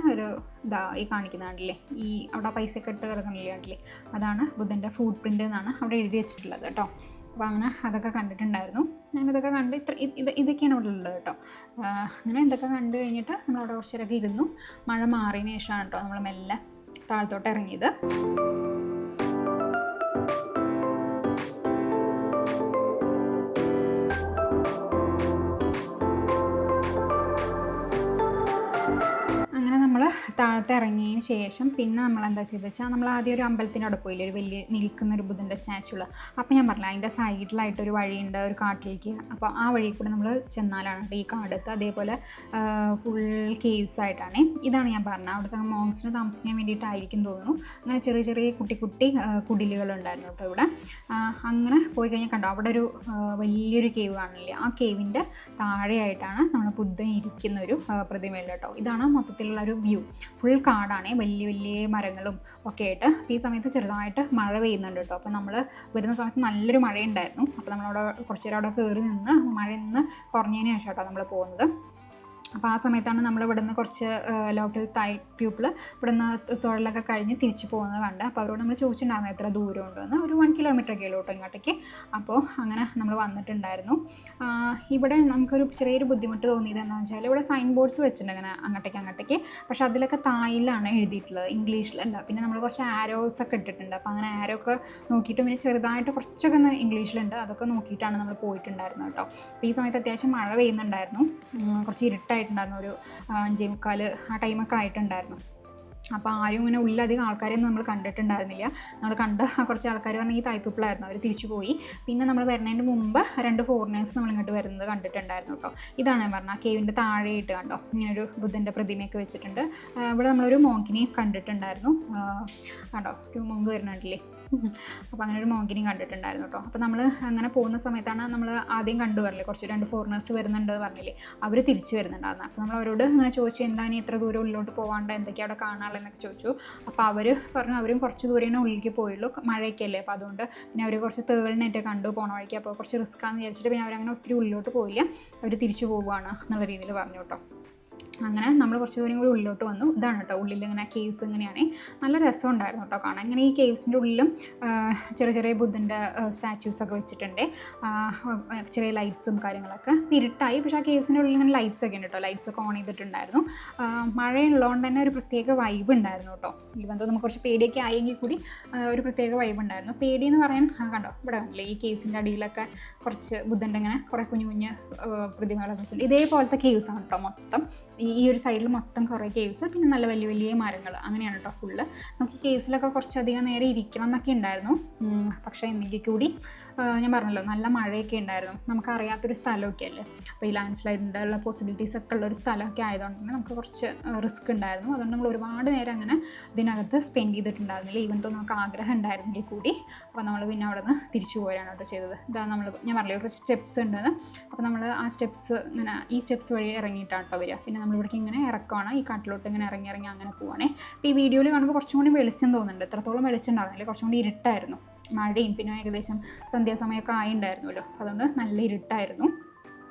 ഈ കാണിക്കുന്ന കണ്ടില്ലേ, ഈ അവിടെ പൈസയൊക്കെ ഇട്ട് കിടക്കണില്ലേ കണ്ടില്ലേ, അതാണ് ബുദ്ധൻ്റെ ഫുട് പ്രിൻ്റ് എന്നാണ് അവിടെ എഴുതി വെച്ചിട്ടുള്ളത് കേട്ടോ. അപ്പോൾ അങ്ങനെ അതൊക്കെ കണ്ടിട്ടുണ്ടായിരുന്നു. ഞാനിതൊക്കെ കണ്ട് ഇതൊക്കെയാണ് ഇവിടെ ഉള്ളത് കേട്ടോ. അങ്ങനെ ഇതൊക്കെ കണ്ടു കഴിഞ്ഞിട്ട് നമ്മളവിടെ കുറച്ച് നേരമൊക്കെ ഇരുന്നു. മഴ മാറിയതിന് ശേഷമാണ് കേട്ടോ നമ്മൾ മെല്ലെ താഴത്തോട്ട് ഇറങ്ങിയത്. താഴത്തെ ഇറങ്ങിയതിന് ശേഷം പിന്നെ നമ്മൾ എന്താ ചെയ്തെന്ന് വെച്ചാൽ നമ്മൾ ആദ്യം ഒരു അമ്പലത്തിൻ്റെ അവിടെ പോയില്ലേ, ഒരു വലിയ നിൽക്കുന്നൊരു ബുദ്ധൻ്റെ സ്റ്റാച്ചുള്ള. അപ്പോൾ ഞാൻ പറഞ്ഞില്ല അതിൻ്റെ സൈഡിലായിട്ടൊരു വഴിയുണ്ട് ഒരു കാട്ടിലേക്ക്. അപ്പോൾ ആ വഴി കൂടെ നമ്മൾ ചെന്നാലാണ് ഈ കാടത്ത്. അതേപോലെ ഫുൾ കേവ്സ് ആയിട്ടാണ്. ഇതാണ് ഞാൻ പറഞ്ഞത്, അവിടുത്തെ മോങ്സിന് താമസിക്കാൻ വേണ്ടിയിട്ടായിരിക്കും തോന്നുന്നു. അങ്ങനെ ചെറിയ കുട്ടി കുടിലുകളുണ്ടായിരുന്നു കേട്ടോ ഇവിടെ. അങ്ങനെ പോയി കഴിഞ്ഞാൽ കണ്ടോ അവിടെ ഒരു വലിയൊരു കേവ് കാണില്ലേ, ആ കേവിൻ്റെ താഴെയായിട്ടാണ് നമ്മൾ ബുദ്ധൻ ഇരിക്കുന്ന ഒരു പ്രതിമയുള്ളത് കേട്ടോ. ഇതാണ് മൊത്തത്തിലുള്ള ഒരു വ്യൂ. ഫുൾ കാടാണ്, വലിയ മരങ്ങളും ഒക്കെ ആയിട്ട്. ഈ സമയത്ത് ചെറുതായിട്ട് മഴ പെയ്യുന്നുണ്ട് കേട്ടോ. അപ്പോൾ നമ്മൾ വരുന്ന സമയത്ത് നല്ലൊരു മഴയുണ്ടായിരുന്നു. അപ്പോൾ നമ്മളവിടെ കുറച്ച് നേരം അവിടെ കയറി നിന്ന് മഴ കുറഞ്ഞതിന് ശേഷം കേട്ടോ നമ്മൾ പോകുന്നത്. അപ്പോൾ ആ സമയത്താണ് നമ്മൾ ഇവിടെ നിന്ന് കുറച്ച് ലോക്കൽ തായ് പീപ്പിൾ ഇവിടെ നിന്ന് തൊഴിലൊക്കെ കഴിഞ്ഞ് തിരിച്ചു പോകുന്നത് കണ്ട്. അപ്പോൾ അവരോട് നമ്മൾ ചോദിച്ചിട്ടുണ്ടായിരുന്നു എത്ര ദൂരം ഉണ്ടെന്ന്. ഒരു 1 കിലോമീറ്റർ ഒക്കെ ഉള്ളൂ കേട്ടോ ഇങ്ങോട്ടേക്ക്. അപ്പോൾ അങ്ങനെ നമ്മൾ വന്നിട്ടുണ്ടായിരുന്നു. ഇവിടെ നമുക്കൊരു ചെറിയൊരു ബുദ്ധിമുട്ട് തോന്നിയത് എന്താണെന്ന് വെച്ചാൽ ഇവിടെ സൈൻ ബോർഡ്സ് വെച്ചിട്ടുണ്ട് ഇങ്ങനെ അങ്ങോട്ടേക്ക്. പക്ഷേ അതിലൊക്കെ തായിലാണ് എഴുതിയിട്ടുള്ളത്, ഇംഗ്ലീഷിലല്ല. പിന്നെ നമ്മൾ കുറച്ച് ആരോസ് ഒക്കെ ഇട്ടിട്ടുണ്ട്. അപ്പോൾ അങ്ങനെ ആരോ ഒക്കെ നോക്കിയിട്ട് പിന്നെ ചെറുതായിട്ട് കുറച്ചൊക്കെ ഒന്ന് ഇംഗ്ലീഷിലുണ്ട്, അതൊക്കെ നോക്കിയിട്ടാണ് നമ്മൾ പോയിട്ടുണ്ടായിരുന്നത് കേട്ടോ. അപ്പോൾ ഈ സമയത്ത് അത്യാവശ്യം മഴ പെയ്യുന്നുണ്ടായിരുന്നു, കുറച്ച് ഇരുട്ടായിട്ടുണ്ടായിരുന്നു, ഒരു 5:45 ആ ടൈമൊക്കെ ആയിട്ടുണ്ടായിരുന്നു. അപ്പോൾ ആരും ഇങ്ങനെ ഉള്ളധികം ആൾക്കാരെയൊന്നും നമ്മൾ കണ്ടിട്ടുണ്ടായിരുന്നില്ല. നമ്മൾ കണ്ട കുറച്ച് ആൾക്കാർ പറഞ്ഞാൽ ഈ തായ് പീപ്പിളായിരുന്നു, അവർ തിരിച്ചു പോയി. പിന്നെ നമ്മൾ വരുന്നതിന് മുമ്പ് 2 ഫോറിനേഴ്സ് നമ്മളിങ്ങോട്ട് വരുന്നത് കണ്ടിട്ടുണ്ടായിരുന്നു കേട്ടോ. ഇതാണ് ഞാൻ പറഞ്ഞത്, ആ കേവിൻ്റെ താഴെയിട്ട് കണ്ടോ ഇങ്ങനൊരു ബുദ്ധൻ്റെ പ്രതിമയൊക്കെ വെച്ചിട്ടുണ്ട്. ഇവിടെ നമ്മളൊരു മോങ്കിനെയും കണ്ടിട്ടുണ്ടായിരുന്നു കണ്ടോ, ഒരു മോങ്ക് വരുന്നുണ്ടല്ലേ. അപ്പോൾ അങ്ങനെ ഒരു മോങ്കിനെയും കണ്ടിട്ടുണ്ടായിരുന്നു കേട്ടോ. അപ്പോൾ നമ്മൾ അങ്ങനെ പോകുന്ന സമയത്താണ് നമ്മൾ ആദ്യം കണ്ടു പറഞ്ഞില്ലേ കുറച്ച് 2 ഫോറിനേഴ്സ് വരുന്നുണ്ട് പറഞ്ഞില്ലേ, അവർ തിരിച്ച് വരുന്നുണ്ടായിരുന്നു. അപ്പോൾ നമ്മൾ അവരോട് ഇങ്ങനെ ചോദിച്ചു എന്താണ് ഇത്ര ദൂരം ഉള്ളിലോട്ട് പോകാണ്ട്, എന്തൊക്കെയാണ് അവിടെ കാണാനുള്ളതെന്നൊക്കെ ചോദിച്ചു. അപ്പോൾ അവർ പറഞ്ഞു അവരും കുറച്ച് ദൂരേനെ ഉള്ളിലേക്ക് പോയുള്ളൂ, മഴയൊക്കെ അല്ലേ. അപ്പോൾ അതുകൊണ്ട് പിന്നെ അവർ കുറച്ച് തേളിനെയൊക്കെ കണ്ടു പോണ വഴിക്ക്, അപ്പോൾ കുറച്ച് റിസ്ക്കാന്ന് വിചാരിച്ചിട്ട് പിന്നെ അവരങ്ങനെ ഒത്തിരി ഉള്ളിലോട്ട് പോയില്ല, അവർ തിരിച്ചു പോവുകയാണ് എന്നുള്ള രീതിയിൽ പറഞ്ഞു കേട്ടോ. അങ്ങനെ നമ്മൾ കുറച്ച് ദൂരം കൂടി ഉള്ളിലോട്ട് വന്നു. ഇതാണ് കേട്ടോ ഉള്ളിൽ ഇങ്ങനെ കേവ്സ് ഇങ്ങനെയാണ്, നല്ല രസം ഉണ്ടായിരുന്നു കേട്ടോ കാണാൻ. ഇങ്ങനെ ഈ കേവ്സിൻ്റെ ഉള്ളിലും ചെറിയ ബുദ്ധൻ്റെ സ്റ്റാച്യൂസൊക്കെ വെച്ചിട്ടുണ്ട്, ചെറിയ ലൈറ്റ്സും കാര്യങ്ങളൊക്കെ. ഇരുട്ടായി, പക്ഷേ ആ കേവ്സിൻ്റെ ഉള്ളിൽ ഇങ്ങനെ ലൈറ്റ്സ് ഒക്കെ ഉണ്ട് കേട്ടോ, ലൈറ്റ്സ് ഒക്കെ ഓൺ ചെയ്തിട്ടുണ്ടായിരുന്നു. മഴയുള്ളതുകൊണ്ട് തന്നെ ഒരു പ്രത്യേക വൈബ് ഉണ്ടായിരുന്നു കേട്ടോ. ഇവന്തോ നമുക്ക് കുറച്ച് പേടിയൊക്കെ ആയെങ്കിൽ കൂടി ഒരു പ്രത്യേക വൈബ് ഉണ്ടായിരുന്നു. പേടിയെന്ന് പറയാൻ കണ്ടോ ഇവിടെ കണ്ടില്ലേ ഈ കേവ്സിൻ്റെ അടിയിലൊക്കെ കുറച്ച് ബുദ്ധൻ്റെ ഇങ്ങനെ കുറേ കുഞ്ഞു പ്രതിമകളൊക്കെ വെച്ചിട്ടുണ്ട്. ഇതേപോലത്തെ കേവ്സാണ് കേട്ടോ മൊത്തം. ഈ ഒരു സൈഡിൽ മൊത്തം കുറേ കേവ്സ്, പിന്നെ നല്ല വലിയ മരങ്ങൾ, അങ്ങനെയാണ് കേട്ടോ ഫുള്ള്. നമുക്ക് കേവ്സിലൊക്കെ കുറച്ചധികം നേരം ഇരിക്കണം എന്നൊക്കെ ഉണ്ടായിരുന്നു. പക്ഷേ എന്നെങ്കിൽ കൂടി ഞാൻ പറഞ്ഞല്ലോ നല്ല മഴയൊക്കെ ഉണ്ടായിരുന്നു, നമുക്കറിയാത്തൊരു സ്ഥലമൊക്കെ അല്ലേ. അപ്പോൾ ഈ ലാൻഡ് സ്ലൈഡിൻ്റെ ഉള്ള പോസിബിലിറ്റീസ് ഒക്കെ ഉള്ളൊരു സ്ഥലമൊക്കെ ആയതുകൊണ്ട് തന്നെ നമുക്ക് കുറച്ച് റിസ്ക് ഉണ്ടായിരുന്നു. അതുകൊണ്ട് നമ്മൾ ഒരുപാട് നേരം അങ്ങനെ ഇതിനകത്ത് സ്പെൻഡ് ചെയ്തിട്ടുണ്ടായിരുന്നില്ല. ഈവൻ തോന്നുന്നു നമുക്ക് ആഗ്രഹം ഉണ്ടായിരുന്നെങ്കിൽ കൂടി. അപ്പോൾ നമ്മൾ പിന്നെ അവിടെ നിന്ന് തിരിച്ചു പോരാണ് കേട്ടോ ചെയ്തത്. ഇതാ ഞാൻ പറഞ്ഞില്ലേ കുറച്ച് സ്റ്റെപ്സ് ഉണ്ടെന്ന്. അപ്പോൾ നമ്മൾ ആ സ്റ്റെപ്സ് ഇങ്ങനെ ഈ സ്റ്റെപ്സ് വഴി ഇറങ്ങിയിട്ടാണ് കേട്ടോ വരിക. പിന്നെ നമ്മളിവിടേക്ക് ഇങ്ങനെ ഇറക്കമാണ്, ഈ കാട്ടിലോട്ട് ഇങ്ങനെ ഇറങ്ങി അങ്ങനെ പോവുകയാണേ. അപ്പോൾ ഈ വീഡിയോയിൽ കാണുമ്പോൾ കുറച്ചും കൂടി വെളിച്ചം തോന്നുന്നുണ്ട്, എത്രത്തോളം വെളിച്ചം ഉണ്ടായിരുന്നില്ല, കുറച്ചും കൂടി ഇരുട്ടായിരുന്നു. മഴയും പിന്നെ ഏകദേശം സന്ധ്യാസമയമൊക്കെ ആയിട്ടുണ്ടായിരുന്നല്ലോ, അതുകൊണ്ട് നല്ല ഇരുട്ടായിരുന്നു.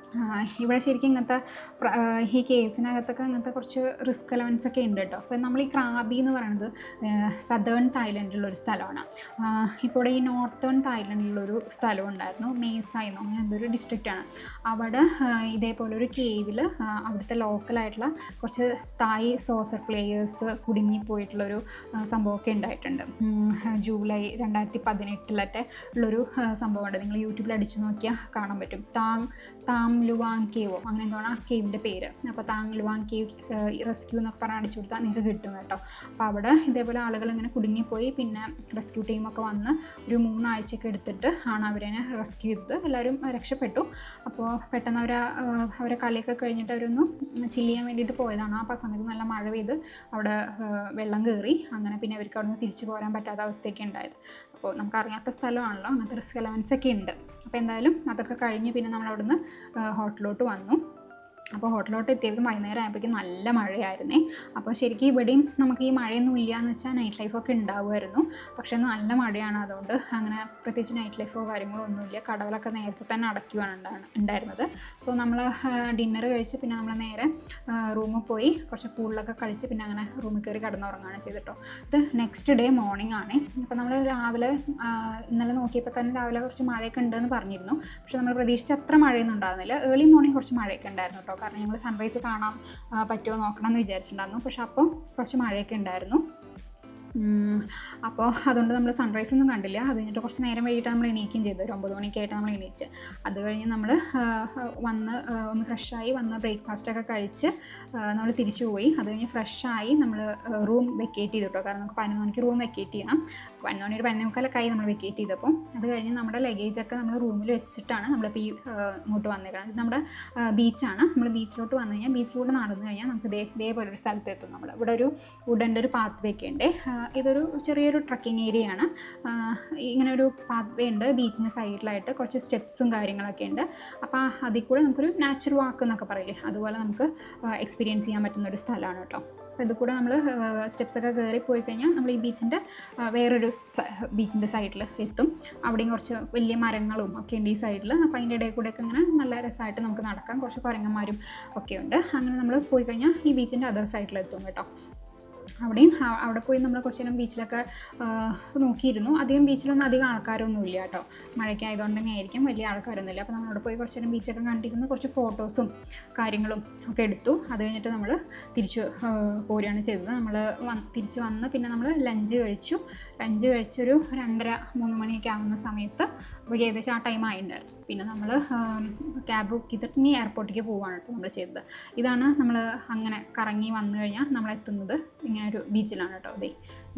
ഇവിടെ ശരിക്കും ഇങ്ങനത്തെ ഈ കേവ്സിനകത്തൊക്കെ അങ്ങനത്തെ കുറച്ച് റിസ്ക് എലമെൻറ്റ്സ് ഒക്കെ ഉണ്ട് കേട്ടോ. അപ്പോൾ നമ്മൾ ഈ ക്രാബി എന്ന് പറയുന്നത് സദേൺ തായ്ലൻഡിലുള്ളൊരു സ്ഥലമാണ്. ഇപ്പോൾ ഇവിടെ ഈ നോർത്തേൺ തായ്ലൻഡിലുള്ളൊരു സ്ഥലം ഉണ്ടായിരുന്നു, മേസായിരുന്നു, അങ്ങനെ എന്തൊരു ഡിസ്ട്രിക്റ്റാണ്. അവിടെ ഇതേപോലെ ഒരു കേവിൽ അവിടുത്തെ ലോക്കലായിട്ടുള്ള കുറച്ച് തായ് സോസർ പ്ലേയേഴ്സ് കുടുങ്ങിപ്പോയിട്ടുള്ളൊരു സംഭവമൊക്കെ ഉണ്ടായിട്ടുണ്ട്. ജൂലൈ 2018 ഉള്ളൊരു സംഭവമുണ്ട്, നിങ്ങൾ യൂട്യൂബിൽ അടിച്ചു നോക്കിയാൽ കാണാൻ പറ്റും. താം ലുവാങ് കേവോ അങ്ങനെ എന്താണ് ആ കേവിൻ്റെ പേര്. അപ്പോൾ താങ് ലുവാങ് കേവ് റെസ്ക്യൂ എന്നൊക്കെ പറഞ്ഞ് അടിച്ചു കൊടുത്താൽ നിങ്ങൾക്ക് കിട്ടും കേട്ടോ. അപ്പോൾ അവിടെ ഇതേപോലെ ആളുകൾ ഇങ്ങനെ കുടുങ്ങിപ്പോയി, പിന്നെ റെസ്ക്യൂ ടീമൊക്കെ വന്ന് ഒരു 3 ആഴ്ചയൊക്കെ എടുത്തിട്ട് ആണ് അവരെ റെസ്ക്യൂ ചെയ്തത്. എല്ലാവരും രക്ഷപ്പെട്ടു. അപ്പോൾ പെട്ടെന്ന് അവരെ കളിയൊക്കെ കഴിഞ്ഞിട്ട് അവരൊന്ന് ചില്ല് ചെയ്യാൻ വേണ്ടിയിട്ട് പോയതാണ്. അപ്പോൾ ആ സമയത്ത് നല്ല മഴ പെയ്ത് അവിടെ വെള്ളം കയറി, അങ്ങനെ പിന്നെ അവർക്ക് അവിടെ നിന്ന് തിരിച്ചു പോരാൻ പറ്റാത്ത അവസ്ഥയൊക്കെ ഉണ്ടായത്. അപ്പോൾ നമുക്കറിയാത്ത സ്ഥലമാണല്ലോ, അങ്ങനത്തെ റിസ്ക് എലമെൻറ്റ്സ് ഒക്കെ ഉണ്ട്. അപ്പോൾ എന്തായാലും അതൊക്കെ കഴിഞ്ഞ് പിന്നെ നമ്മൾ അവിടുന്ന് ഹോട്ടലിലോട്ട് വന്നു. അപ്പോൾ ഹോട്ടലിലോട്ട് എത്തിയപ്പോൾ വൈകുന്നേരം ആയപ്പോഴേക്കും നല്ല മഴയായിരുന്നേ. അപ്പോൾ ശരിക്കും ഇവിടെയും നമുക്ക് ഈ മഴയൊന്നും ഇല്ല എന്ന് വെച്ചാൽ നൈറ്റ് ലൈഫൊക്കെ ഉണ്ടാവുമായിരുന്നു, പക്ഷേ നല്ല മഴയാണ്. അതുകൊണ്ട് അങ്ങനെ പ്രത്യേകിച്ച് നൈറ്റ് ലൈഫോ കാര്യങ്ങളോ ഒന്നുമില്ല. കടകളൊക്കെ നേരത്തെ തന്നെ അടയ്ക്കുകയാണ് ഉണ്ടായിരുന്നത്. സോ നമ്മൾ ഡിന്നർ കഴിച്ച് പിന്നെ നമ്മൾ നേരെ റൂമിൽ പോയി കുറച്ച് പൂളിലൊക്കെ കളിച്ച് പിന്നെ അങ്ങനെ റൂമിൽ കയറി കിടന്നുറങ്ങുകയാണ് ചെയ്തിട്ടോ. ഇത് നെക്സ്റ്റ് ഡേ മോർണിംഗ് ആണ്. അപ്പോൾ നമ്മൾ രാവിലെ ഇന്നലെ നോക്കിയപ്പോൾ തന്നെ രാവിലെ കുറച്ച് മഴയൊക്കെ ഉണ്ടെന്ന് പറഞ്ഞിരുന്നു, പക്ഷേ നമ്മൾ പ്രതീക്ഷിച്ച അത്ര മഴയൊന്നും ഉണ്ടായിരുന്നില്ല. ഏർലി മോർണിംഗ് കുറച്ച് മഴയൊക്കെ ഉണ്ടായിരുന്നു കേട്ടോ, കാരണം ഞങ്ങൾ സൺറൈസ് കാണാൻ പറ്റുമോ നോക്കണം എന്ന് വിചാരിച്ചിട്ടുണ്ടായിരുന്നു. പക്ഷെ അപ്പം കുറച്ച് മഴയൊക്കെ ഉണ്ടായിരുന്നു. അപ്പോൾ അതുകൊണ്ട് നമ്മൾ സൺറൈസ് ഒന്നും കണ്ടില്ല. അത് കഴിഞ്ഞിട്ട് കുറച്ച് നേരം വൈകിട്ട് നമ്മൾ എണീക്കുകയും ചെയ്തു, ഒരു 9 മണിക്കായിട്ട് നമ്മൾ എണീച്ച്. അത് കഴിഞ്ഞ് നമ്മൾ വന്ന് ഒന്ന് ഫ്രഷായി വന്ന് ബ്രേക്ക്ഫാസ്റ്റൊക്കെ കഴിച്ച് നമ്മൾ തിരിച്ചു പോയി. അത് കഴിഞ്ഞ് ഫ്രഷായി നമ്മൾ റൂം വെക്കേറ്റ് ചെയ്തു കേട്ടോ, കാരണം നമുക്ക് 11 മണിക്ക് റൂം വെക്കേറ്റ് ചെയ്യണം. 11 മണി 11:45 നമ്മൾ വെക്കേറ്റ് ചെയ്തപ്പോൾ അത് കഴിഞ്ഞ് നമ്മുടെ ലഗേജൊക്കെ നമ്മൾ റൂമിൽ വെച്ചിട്ടാണ് നമ്മളിപ്പോൾ ഈ ഇങ്ങോട്ട് വന്നേക്കണം. ഇത് നമ്മുടെ ബീച്ചാണ്. നമ്മൾ ബീച്ചിലോട്ട് വന്നു കഴിഞ്ഞാൽ ബീച്ചിലൂടെ നടന്നു കഴിഞ്ഞാൽ നമുക്ക് ഇതേപോലെ ഒരു സ്ഥലത്ത് എത്തും. ഇവിടെ ഒരു വുഡൻ്റെ ഒരു പാത്ത് വേ ഒക്കെ ഉണ്ട്. ഇതൊരു ചെറിയൊരു ട്രക്കിംഗ് ഏരിയയാണ്. ഇങ്ങനെ ഒരു പാത്ത് വേ ഉണ്ട് ബീച്ചിൻ്റെ സൈഡിലായിട്ട്, കുറച്ച് സ്റ്റെപ്സും കാര്യങ്ങളൊക്കെ ഉണ്ട്. അപ്പോൾ അതിൽ കൂടെ നമുക്കൊരു നാച്ചുറൽ വാക്ക് എന്നൊക്കെ പറയില്ലേ, അതുപോലെ നമുക്ക് എക്സ്പീരിയൻസ് ചെയ്യാൻ പറ്റുന്ന ഒരു സ്ഥലമാണ് കേട്ടോ. അപ്പോൾ ഇത് കൂടെ നമ്മൾ സ്റ്റെപ്സൊക്കെ കയറി പോയി കഴിഞ്ഞാൽ നമ്മൾ ഈ ബീച്ചിൻ്റെ വേറൊരു ബീച്ചിൻ്റെ സൈഡിൽ എത്തും. അവിടെയും കുറച്ച് വലിയ മരങ്ങളും ഒക്കെ ഉണ്ട് ഈ സൈഡിൽ. അപ്പോൾ അതിൻ്റെ ഇടയിൽ കൂടെയൊക്കെ ഇങ്ങനെ നല്ല രസമായിട്ട് നമുക്ക് നടക്കാം. കുറച്ച് കുരങ്ങന്മാരും ഒക്കെ ഉണ്ട്. അങ്ങനെ നമ്മൾ പോയി കഴിഞ്ഞാൽ ഈ ബീച്ചിൻ്റെ അതർ സൈഡിലെത്തും കേട്ടോ. അവിടെ പോയി നമ്മൾ കുറച്ച് നേരം ബീച്ചിലൊക്കെ നോക്കിയിരുന്നു. ബീച്ചിലൊന്നും അധികം ആൾക്കാരൊന്നും ഇല്ല കേട്ടോ, മഴയ്ക്കായതുകൊണ്ട് തന്നെ ആയിരിക്കും വലിയ ആൾക്കാരൊന്നുമില്ല. അപ്പോൾ നമ്മളവിടെ പോയി കുറച്ച് നേരം ബീച്ചൊക്കെ കണ്ടിരുന്നു, കുറച്ച് ഫോട്ടോസും കാര്യങ്ങളും ഒക്കെ എടുത്തു. അത് കഴിഞ്ഞിട്ട് നമ്മൾ തിരിച്ച് പോരുകയാണ് ചെയ്തത്. നമ്മൾ തിരിച്ച് വന്ന് പിന്നെ നമ്മൾ ലഞ്ച് കഴിച്ചൊരു 2:30-3 മണിയൊക്കെ ആകുന്ന സമയത്ത് അപ്പോഴേക്കും ഏകദേശം ആ ടൈം ആയിട്ടുണ്ടായിരുന്നു. പിന്നെ നമ്മൾ ക്യാബ് ബുക്ക് ചെയ്തിട്ട് ഇനി എയർപോർട്ടിലേക്ക് പോവുകയാണ് കേട്ടോ നമ്മൾ ചെയ്തത്. ഇതാണ് നമ്മൾ അങ്ങനെ കറങ്ങി വന്നു കഴിഞ്ഞാൽ നമ്മളെത്തുന്നത് ഇങ്ങനെ ഒരു ബീച്ചിലാണ് കേട്ടോ. അതെ,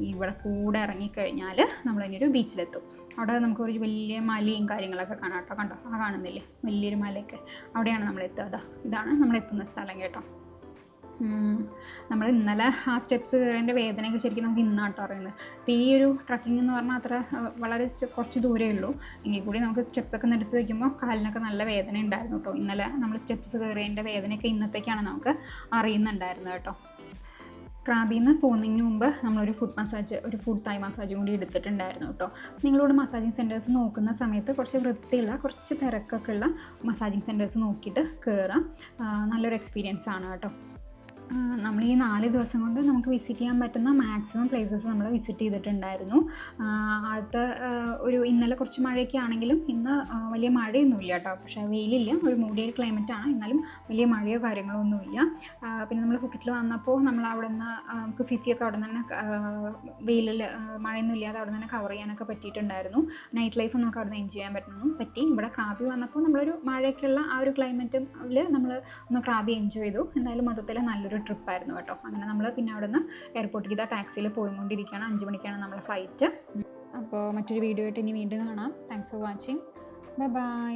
ഇവിടെ കൂടെ ഇറങ്ങിക്കഴിഞ്ഞാൽ നമ്മളിങ്ങനെ ഒരു ബീച്ചിലെത്തും. അവിടെ നമുക്കൊരു വലിയ മലയും കാര്യങ്ങളൊക്കെ കാണാം കേട്ടോ. കണ്ടോ, ആ കാണുന്നില്ലേ വലിയൊരു മലയൊക്കെ, അവിടെയാണ് നമ്മളെത്തുക. ഇതാണ് നമ്മളെത്തുന്ന സ്ഥലം കേട്ടോ. നമ്മൾ ഇന്നലെ ആ സ്റ്റെപ്സ് കയറേണ്ട വേദനയൊക്കെ ശരിക്കും നമുക്ക് ഇന്നാട്ടോ അറിയുന്നത്. അപ്പോൾ ഈ ഒരു ട്രക്കിംഗ് എന്ന് പറഞ്ഞാൽ അത്ര വളരെ കുറച്ച് ദൂരമേ ഉള്ളൂ. എങ്കിൽ കൂടി നമുക്ക് സ്റ്റെപ്സൊക്കെ എടുത്ത് വയ്ക്കുമ്പോൾ കാലിനൊക്കെ നല്ല വേദന ഉണ്ടായിരുന്നു കേട്ടോ. ഇന്നലെ നമ്മൾ സ്റ്റെപ്സ് കയറിയതിൻ്റെ വേദനയൊക്കെ ഇന്നത്തേക്കാണ് നമുക്ക് അറിയുന്നുണ്ടായിരുന്നത് കേട്ടോ. ക്രാബിൽ നിന്ന് പോകുന്നതിന് മുമ്പ് നമ്മളൊരു ഫുഡ് തായ് മസാജും കൂടി എടുത്തിട്ടുണ്ടായിരുന്നു കേട്ടോ. നിങ്ങളോട് മസാജിങ് സെൻറ്റേഴ്സ് നോക്കുന്ന സമയത്ത് കുറച്ച് വൃത്തിയുള്ള, കുറച്ച് തിരക്കൊക്കെ ഉള്ള മസാജിങ് സെൻറ്റേഴ്സ് നോക്കിയിട്ട് കയറാം. നല്ലൊരു എക്സ്പീരിയൻസ് ആണ് കേട്ടോ. നമ്മൾ ഈ 4 ദിവസം കൊണ്ട് നമുക്ക് വിസിറ്റ് ചെയ്യാൻ പറ്റുന്ന മാക്സിമം പ്ലേസസ് നമ്മൾ വിസിറ്റ് ചെയ്തിട്ടുണ്ടായിരുന്നു. അത് ഇന്നലെ കുറച്ച് മഴയൊക്കെ ആണെങ്കിലും ഇന്ന് വലിയ മഴയൊന്നുമില്ല കേട്ടോ. പക്ഷേ വെയിലില്ല, ഒരു മൂടിയ ക്ലൈമറ്റാണ്, എന്നാലും വലിയ മഴയോ കാര്യങ്ങളോ ഒന്നുമില്ല. പിന്നെ നമ്മൾ ഫുക്കറ്റിൽ വന്നപ്പോൾ നമ്മൾ അവിടെ നിന്ന് നമുക്ക് ഫിഫിയൊക്കെ അവിടെ നിന്ന് തന്നെ വെയിലിൽ മഴയൊന്നും ഇല്ലാതെ അവിടെ നിന്ന് കവർ ചെയ്യാനൊക്കെ പറ്റിയിട്ടുണ്ടായിരുന്നു. നൈറ്റ് ലൈഫ് നമുക്ക് അവിടെ നിന്ന് എൻജോയ് ചെയ്യാൻ പറ്റി. ഇവിടെ ക്രാബി വന്നപ്പോൾ നമ്മളൊരു മഴയൊക്കെയുള്ള ആ ഒരു ക്ലൈമറ്റിൽ നമ്മൾ ഒന്ന് ക്രാബി എൻജോയ് ചെയ്തു. എന്തായാലും മൊത്തത്തിൽ നല്ലൊരു ട്രിപ്പായിരുന്നു കേട്ടോ. അങ്ങനെ നമ്മൾ പിന്നെ അവിടെ നിന്ന് എയർപോർട്ടിലേക്ക് ടാക്സിയിൽ പോയിക്കൊണ്ടിരിക്കുകയാണ്. 5 മണിക്കാണ് നമ്മളെ ഫ്ലൈറ്റ്. അപ്പോൾ മറ്റൊരു വീഡിയോ ആയിട്ട് ഇനി വീണ്ടും കാണാം. Thanks for watching. ബൈ.